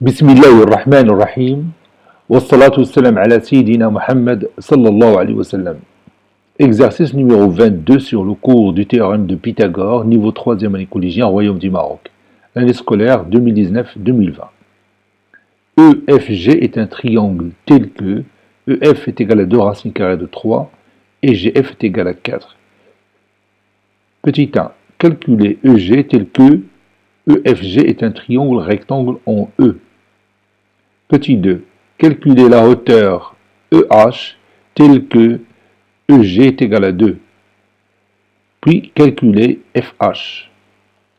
بسم الله الرحمن الرحيم والصلاة والسلام على سيدنا Muhammad sallallahu alayhi wa sallam. Exercice numéro 22 sur le cours du théorème de Pythagore, niveau 3e année collégien, Royaume du Maroc. Année scolaire 2019-2020. EFG est un triangle tel que EF est égal à 2 racines carrées de 3 et GF est égal à 4. Petit 1. Calculez EG tel que EFG est un triangle rectangle en E. Petit 2. Calculez la hauteur EH telle que EG est égal à 2. Puis calculez FH.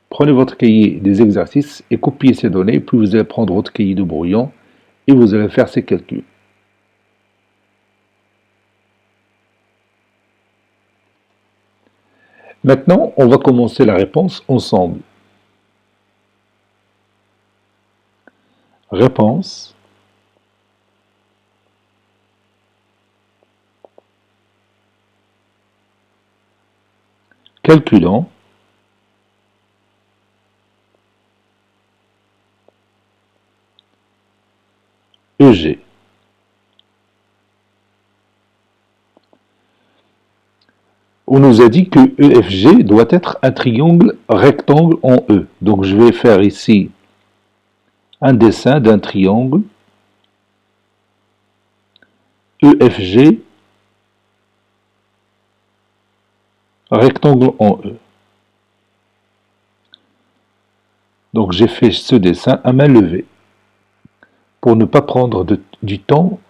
Prenez votre cahier des exercices et copiez ces données, puis vous allez prendre votre cahier de brouillon et vous allez faire ces calculs. Maintenant, on va commencer la réponse ensemble. Réponse. Calculons. EG. On nous a dit que EFG doit être un triangle rectangle en E. Donc je vais faire ici un dessin d'un triangle EFG rectangle en E. Donc j'ai fait ce dessin à main levée pour ne pas prendre du temps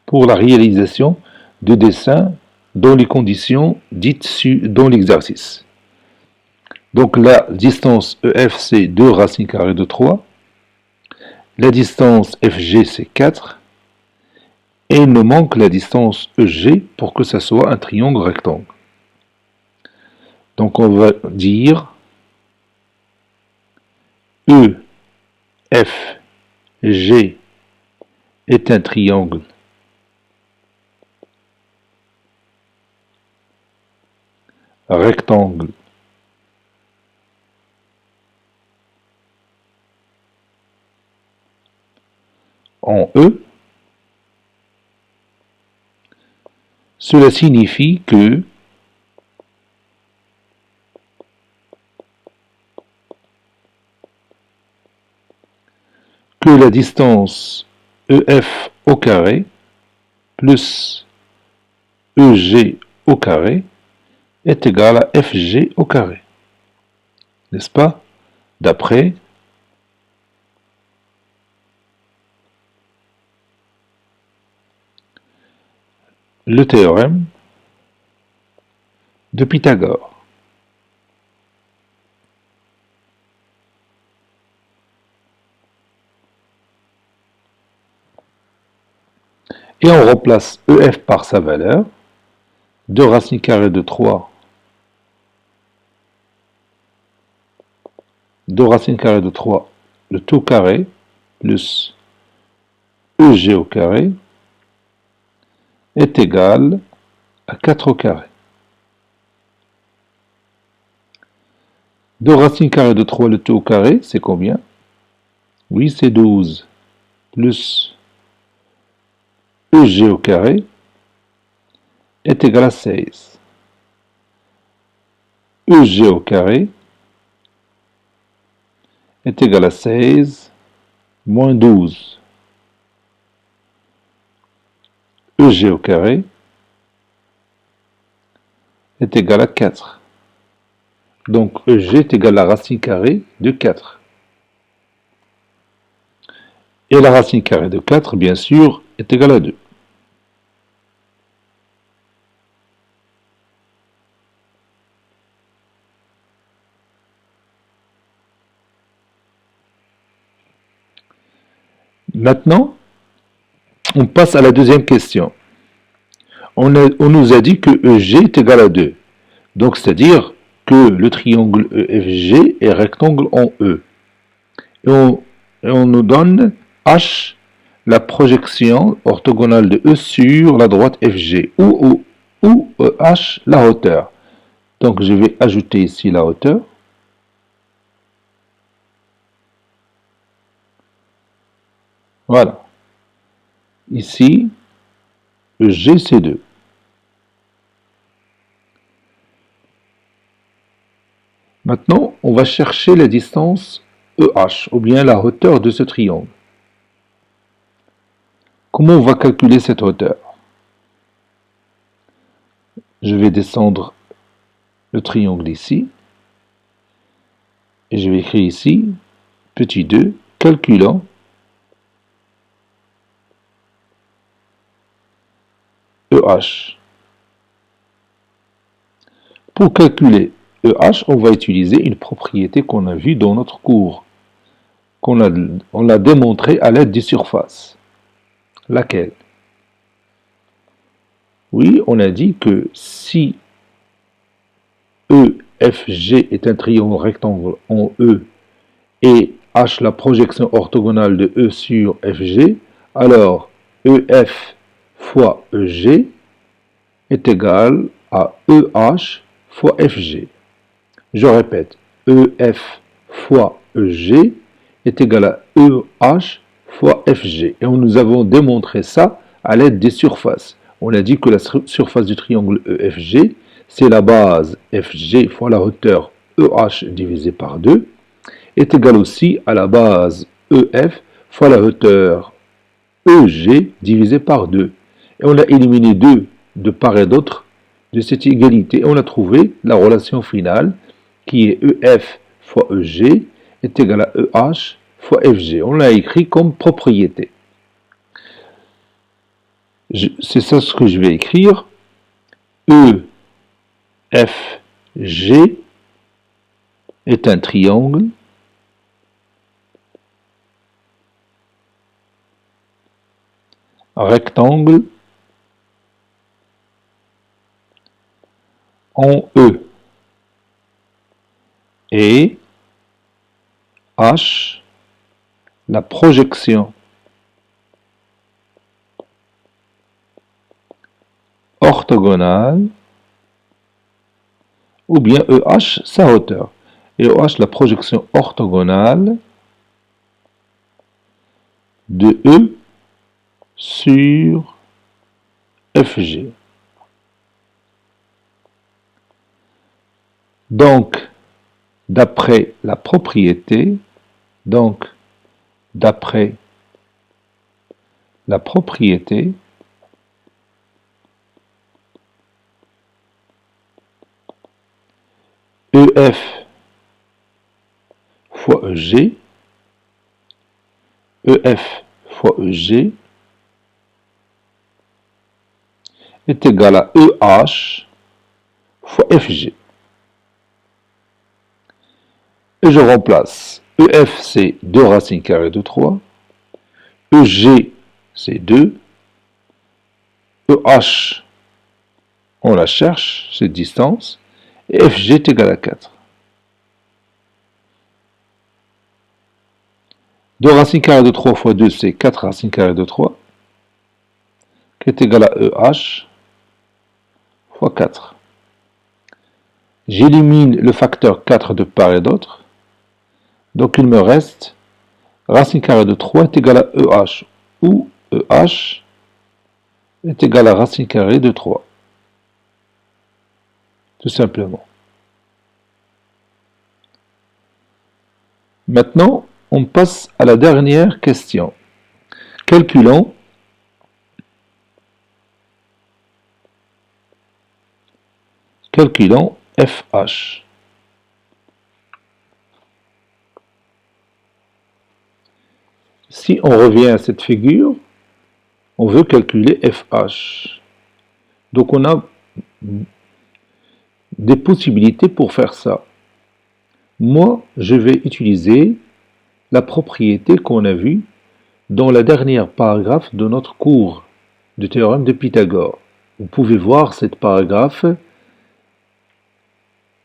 pour la réalisation de dessins dans les conditions dites dans l'exercice. Donc la distance EF c'est 2 racines carrées de 3, la distance FG c'est 4, et il nous manque la distance EG pour que ça soit un triangle rectangle. Donc on va dire EFG est un triangle rectangle en E. Cela signifie que la distance EF au carré plus EG au carré est égale à FG au carré. N'est-ce pas? D'après le théorème de Pythagore. Et on remplace EF par sa valeur. 2 racines carrées de 3. 2 racines carrées de 3, le tout carré, plus EG au carré, est égal à 4 au carré. 2 racines carrées de 3, le tout au carré, c'est combien? Oui, c'est 12, plus EG au carré est égal à 16. EG au carré est égal à 16 moins 12. EG au carré est égal à 4. Donc EG est égal à la racine carrée de 4. Et la racine carrée de 4, bien sûr, est égale à 2. Maintenant, on passe à la deuxième question. On nous a dit que EG est égal à 2. Donc, c'est-à-dire que le triangle EFG est rectangle en E. Et on nous donne H, la projection orthogonale de E sur la droite FG, ou H, la hauteur. Donc, je vais ajouter ici la hauteur. Voilà. Ici, EG, c'est 2. Maintenant, on va chercher la distance EH, ou bien la hauteur de ce triangle. Comment on va calculer cette hauteur? Je vais descendre le triangle ici, et je vais écrire ici, petit 2, calculant EH. Pour calculer EH, on va utiliser une propriété qu'on a vue dans notre cours, on l'a démontré à l'aide des surfaces. Laquelle? Oui, on a dit que si EFG est un triangle rectangle en E et H la projection orthogonale de E sur FG, alors EF fois EG est égal à EH fois FG. Je répète, EF fois EG est égal à EH fois FG. Et nous avons démontré ça à l'aide des surfaces. On a dit que la surface du triangle EFG, c'est la base FG fois la hauteur EH divisé par 2, est égal aussi à la base EF fois la hauteur EG divisé par 2. Et on a éliminé 2 de part et d'autre de cette égalité. Et on a trouvé la relation finale qui est EF fois EG est égal à EH fois FG. On l'a écrit comme propriété. C'est ça ce que je vais écrire. EFG est un triangle rectangle en E et H la projection orthogonale ou bien EH sa hauteur et EH la projection orthogonale de E sur FG. Donc, d'après la propriété, EF fois EG, EF fois EG est égal à EH fois FG. Et je remplace EF c'est 2 racines carrées de 3, EG c'est 2, EH on la cherche, cette distance, et FG est égal à 4. 2 racines carrées de 3 fois 2 c'est 4 racines carrées de 3, qui est égal à EH fois 4. J'élimine le facteur 4 de part et d'autre. Donc il me reste racine carrée de 3 est égal à EH, où EH est égal à racine carrée de 3. Tout simplement. Maintenant, on passe à la dernière question. Calculons FH. Si on revient à cette figure, on veut calculer FH. Donc on a des possibilités pour faire ça. Moi, je vais utiliser la propriété qu'on a vue dans la dernière paragraphe de notre cours du théorème de Pythagore. Vous pouvez voir cette paragraphe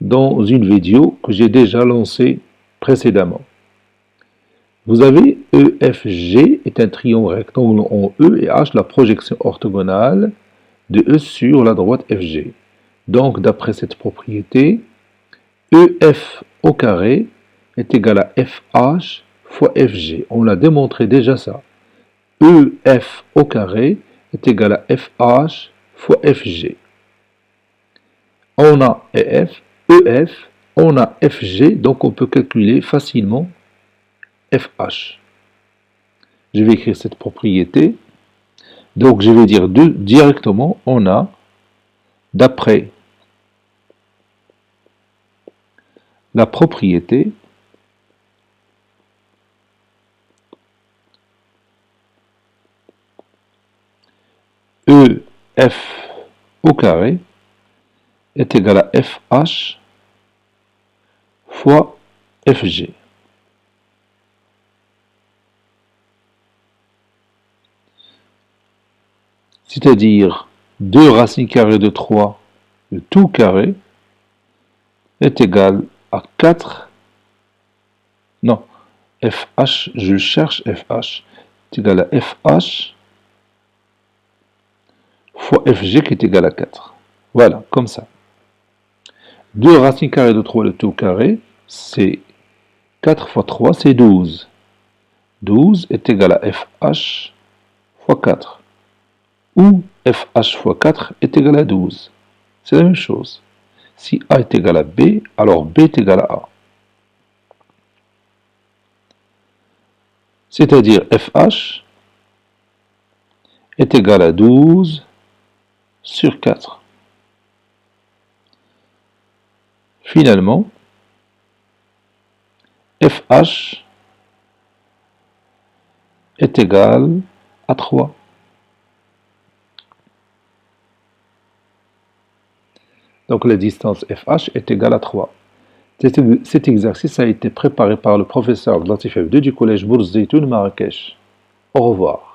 dans une vidéo que j'ai déjà lancée précédemment. Vous avez EFG est un triangle rectangle en E et H la projection orthogonale de E sur la droite FG. Donc, d'après cette propriété, EF au carré est égal à FH fois FG. On l'a démontré déjà ça. EF au carré est égal à FH fois FG. On a EF, on a FG, donc on peut calculer facilement FH. Je vais écrire cette propriété. Donc je vais dire directement, on a, d'après la propriété, EF au carré est égal à FH fois FG. C'est-à-dire 2 racines carrées de 3, le tout carré, est égal à 4, non, FH, je cherche FH, est égal à FH fois FG qui est égal à 4. Voilà, comme ça. 2 racines carrées de 3, le tout carré, c'est 4 fois 3, c'est 12. 12 est égal à FH fois 4. Ou FH fois 4 est égal à 12. C'est la même chose. Si A est égal à B, alors B est égal à A. C'est-à-dire FH est égal à 12 sur 4. Finalement, FH est égal à 3. Donc la distance FH est égale à 3. Cet exercice a été préparé par le professeur Latif F2 du collège Bourz Zeytoun Marrakech. Au revoir.